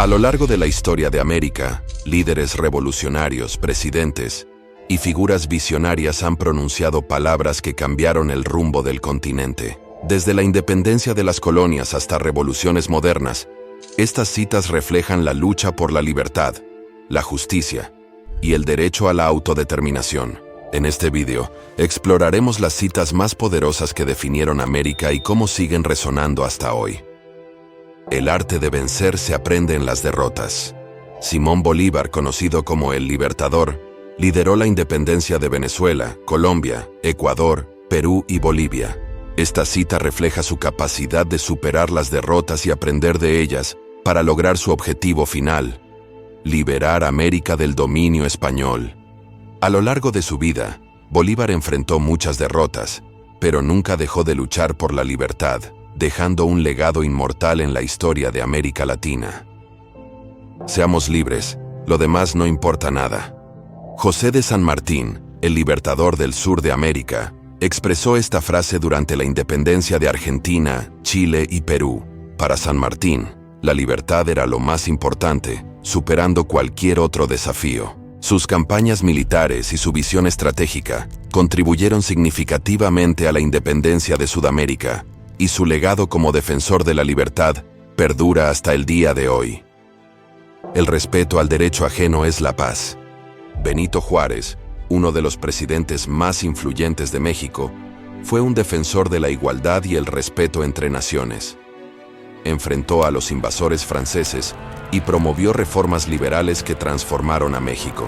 A lo largo de la historia de América, líderes revolucionarios, presidentes y figuras visionarias han pronunciado palabras que cambiaron el rumbo del continente. Desde la independencia de las colonias hasta revoluciones modernas, estas citas reflejan la lucha por la libertad, la justicia y el derecho a la autodeterminación. En este video, exploraremos las citas más poderosas que definieron América y cómo siguen resonando hasta hoy. El arte de vencer se aprende en las derrotas. Simón Bolívar, conocido como el Libertador, lideró la independencia de Venezuela, Colombia, Ecuador, Perú y Bolivia. Esta cita refleja su capacidad de superar las derrotas y aprender de ellas para lograr su objetivo final: liberar América del dominio español. A lo largo de su vida, Bolívar enfrentó muchas derrotas, pero nunca dejó de luchar por la libertad, dejando un legado inmortal en la historia de América Latina. Seamos libres, lo demás no importa nada. José de San Martín, el libertador del sur de América, expresó esta frase durante la independencia de Argentina, Chile y Perú. Para San Martín, la libertad era lo más importante, superando cualquier otro desafío. Sus campañas militares y su visión estratégica contribuyeron significativamente a la independencia de Sudamérica, y su legado como defensor de la libertad perdura hasta el día de hoy. El respeto al derecho ajeno es la paz. Benito Juárez, uno de los presidentes más influyentes de México, fue un defensor de la igualdad y el respeto entre naciones. Enfrentó a los invasores franceses y promovió reformas liberales que transformaron a México.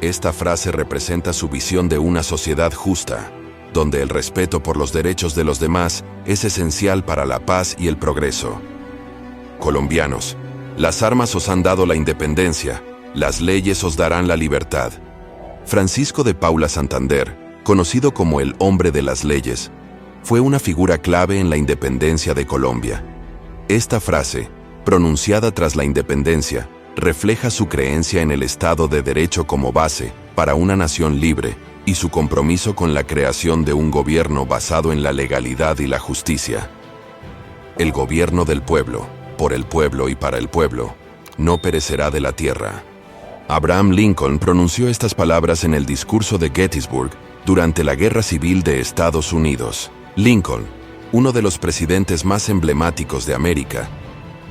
Esta frase representa su visión de una sociedad justa, donde el respeto por los derechos de los demás es esencial para la paz y el progreso. Colombianos, las armas os han dado la independencia, las leyes os darán la libertad. Francisco de Paula Santander, conocido como el hombre de las leyes, fue una figura clave en la independencia de Colombia. Esta frase, pronunciada tras la independencia, refleja su creencia en el Estado de Derecho como base para una nación libre y su compromiso con la creación de un gobierno basado en la legalidad y la justicia. El gobierno del pueblo, por el pueblo y para el pueblo, no perecerá de la tierra. Abraham Lincoln pronunció estas palabras en el discurso de Gettysburg durante la Guerra Civil de Estados Unidos. Lincoln, uno de los presidentes más emblemáticos de América,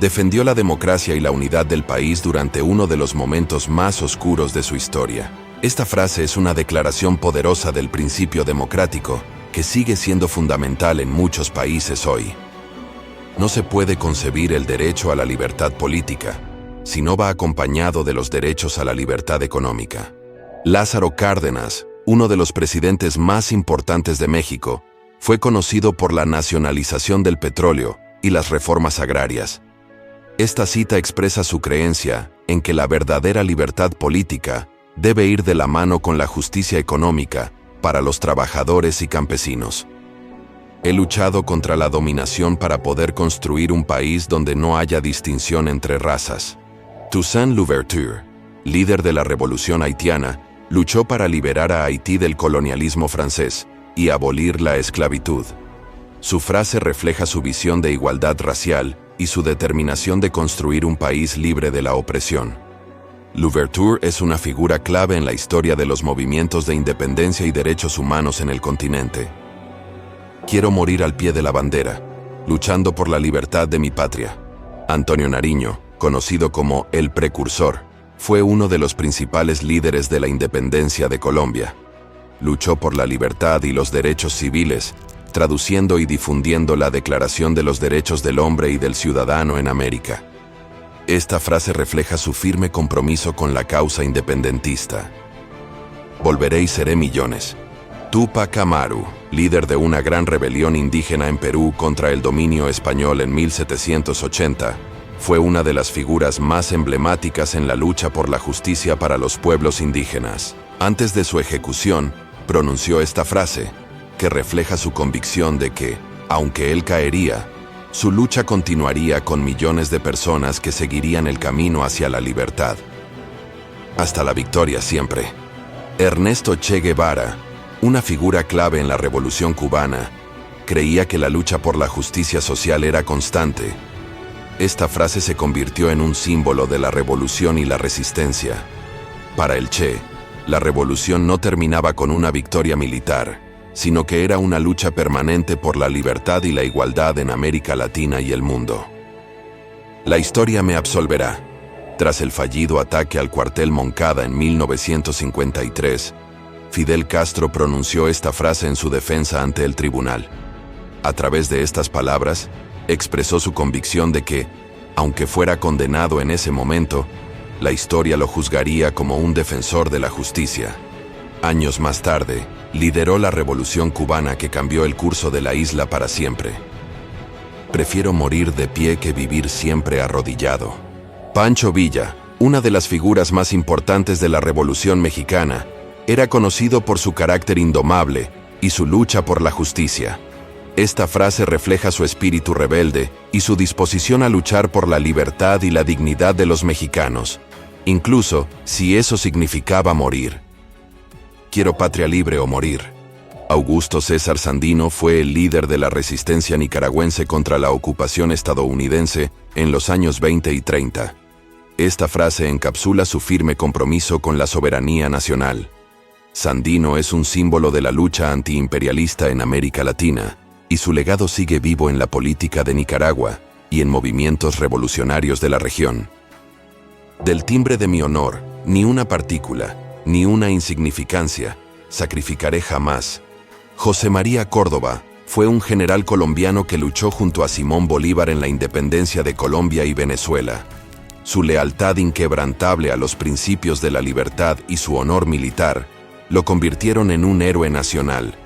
defendió la democracia y la unidad del país durante uno de los momentos más oscuros de su historia. Esta frase es una declaración poderosa del principio democrático que sigue siendo fundamental en muchos países hoy. No se puede concebir el derecho a la libertad política si no va acompañado de los derechos a la libertad económica. Lázaro Cárdenas, uno de los presidentes más importantes de México, fue conocido por la nacionalización del petróleo y las reformas agrarias. Esta cita expresa su creencia en que la verdadera libertad política debe ir de la mano con la justicia económica para los trabajadores y campesinos. He luchado contra la dominación para poder construir un país donde no haya distinción entre razas. Toussaint Louverture, líder de la Revolución Haitiana, luchó para liberar a Haití del colonialismo francés y abolir la esclavitud. Su frase refleja su visión de igualdad racial y su determinación de construir un país libre de la opresión. Louverture es una figura clave en la historia de los movimientos de independencia y derechos humanos en el continente. Quiero morir al pie de la bandera, luchando por la libertad de mi patria. Antonio Nariño, conocido como el Precursor, fue uno de los principales líderes de la independencia de Colombia. Luchó por la libertad y los derechos civiles, traduciendo y difundiendo la Declaración de los Derechos del Hombre y del Ciudadano en América. Esta frase refleja su firme compromiso con la causa independentista. Volveré y seré millones. Túpac Amaru, líder de una gran rebelión indígena en Perú contra el dominio español en 1780, fue una de las figuras más emblemáticas en la lucha por la justicia para los pueblos indígenas. Antes de su ejecución, pronunció esta frase, que refleja su convicción de que, aunque él caería, su lucha continuaría con millones de personas que seguirían el camino hacia la libertad. Hasta la victoria siempre. Ernesto Che Guevara, una figura clave en la Revolución cubana, creía que la lucha por la justicia social era constante. Esta frase se convirtió en un símbolo de la revolución y la resistencia. Para el Che, la revolución no terminaba con una victoria militar, sino que era una lucha permanente por la libertad y la igualdad en América Latina y el mundo. La historia me absolverá. Tras el fallido ataque al cuartel Moncada en 1953, Fidel Castro pronunció esta frase en su defensa ante el tribunal. A través de estas palabras, expresó su convicción de que, aunque fuera condenado en ese momento, la historia lo juzgaría como un defensor de la justicia. Años más tarde, lideró la revolución cubana que cambió el curso de la isla para siempre. Prefiero morir de pie que vivir siempre arrodillado. Pancho Villa, una de las figuras más importantes de la Revolución Mexicana, era conocido por su carácter indomable y su lucha por la justicia. Esta frase refleja su espíritu rebelde y su disposición a luchar por la libertad y la dignidad de los mexicanos, incluso si eso significaba morir. Quiero patria libre o morir. Augusto César Sandino fue el líder de la resistencia nicaragüense contra la ocupación estadounidense en los años 20 y 30. Esta frase encapsula su firme compromiso con la soberanía nacional. Sandino es un símbolo de la lucha antiimperialista en América Latina, y su legado sigue vivo en la política de Nicaragua y en movimientos revolucionarios de la región. Del timbre de mi honor, ni una partícula, ni una insignificancia, sacrificaré jamás. José María Córdoba fue un general colombiano que luchó junto a Simón Bolívar en la independencia de Colombia y Venezuela. Su lealtad inquebrantable a los principios de la libertad y su honor militar lo convirtieron en un héroe nacional.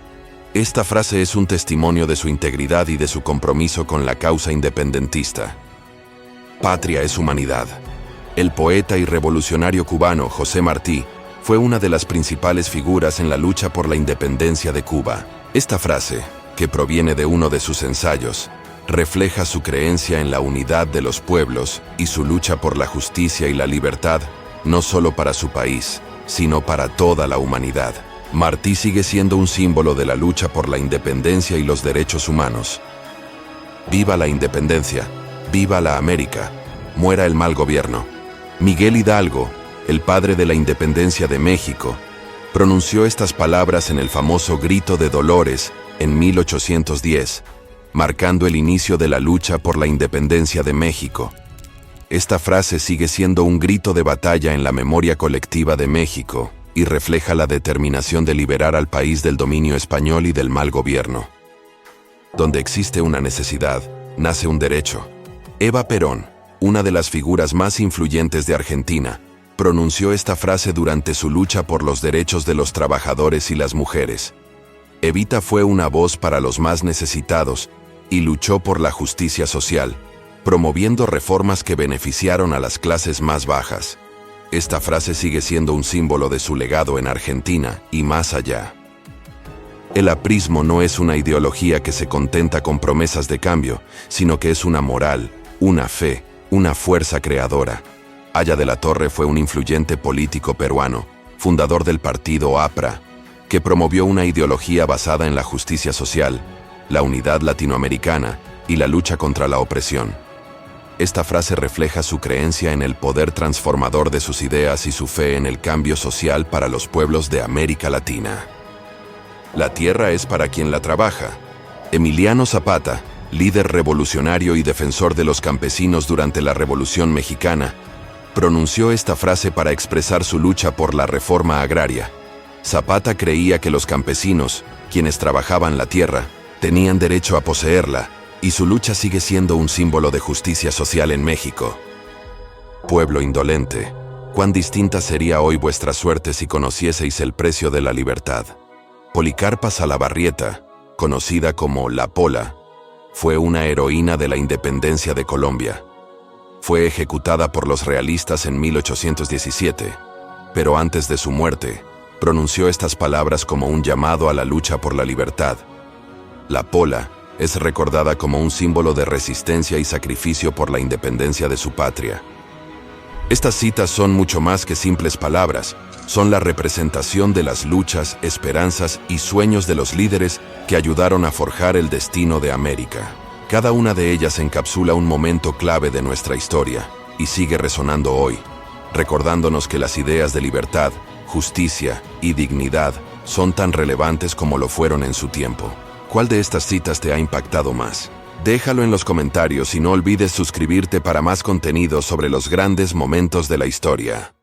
Esta frase es un testimonio de su integridad y de su compromiso con la causa independentista. Patria es humanidad. El poeta y revolucionario cubano José Martí fue una de las principales figuras en la lucha por la independencia de Cuba. Esta frase, que proviene de uno de sus ensayos, refleja su creencia en la unidad de los pueblos y su lucha por la justicia y la libertad, no solo para su país, sino para toda la humanidad. Martí sigue siendo un símbolo de la lucha por la independencia y los derechos humanos. ¡Viva la independencia! ¡Viva la América! ¡Muera el mal gobierno! Miguel Hidalgo, el padre de la independencia de México, pronunció estas palabras en el famoso Grito de Dolores en 1810, marcando el inicio de la lucha por la independencia de México. Esta frase sigue siendo un grito de batalla en la memoria colectiva de México y refleja la determinación de liberar al país del dominio español y del mal gobierno. Donde existe una necesidad, nace un derecho. Eva Perón, una de las figuras más influyentes de Argentina, pronunció esta frase durante su lucha por los derechos de los trabajadores y las mujeres. Evita fue una voz para los más necesitados y luchó por la justicia social, promoviendo reformas que beneficiaron a las clases más bajas. Esta frase sigue siendo un símbolo de su legado en Argentina y más allá. El aprismo no es una ideología que se contenta con promesas de cambio, sino que es una moral, una fe, una fuerza creadora. Haya de la Torre fue un influyente político peruano, fundador del partido APRA, que promovió una ideología basada en la justicia social, la unidad latinoamericana y la lucha contra la opresión. Esta frase refleja su creencia en el poder transformador de sus ideas y su fe en el cambio social para los pueblos de América Latina. La tierra es para quien la trabaja. Emiliano Zapata, líder revolucionario y defensor de los campesinos durante la Revolución Mexicana, pronunció esta frase para expresar su lucha por la reforma agraria. Zapata creía que los campesinos, quienes trabajaban la tierra, tenían derecho a poseerla, y su lucha sigue siendo un símbolo de justicia social en México. Pueblo indolente, cuán distinta sería hoy vuestra suerte si conocieseis el precio de la libertad. Policarpa Salabarrieta, conocida como La Pola, fue una heroína de la independencia de Colombia. Fue ejecutada por los realistas en 1817, pero antes de su muerte, pronunció estas palabras como un llamado a la lucha por la libertad. La Pola es recordada como un símbolo de resistencia y sacrificio por la independencia de su patria. Estas citas son mucho más que simples palabras, son la representación de las luchas, esperanzas y sueños de los líderes que ayudaron a forjar el destino de América. Cada una de ellas encapsula un momento clave de nuestra historia y sigue resonando hoy, recordándonos que las ideas de libertad, justicia y dignidad son tan relevantes como lo fueron en su tiempo. ¿Cuál de estas citas te ha impactado más? Déjalo en los comentarios y no olvides suscribirte para más contenido sobre los grandes momentos de la historia.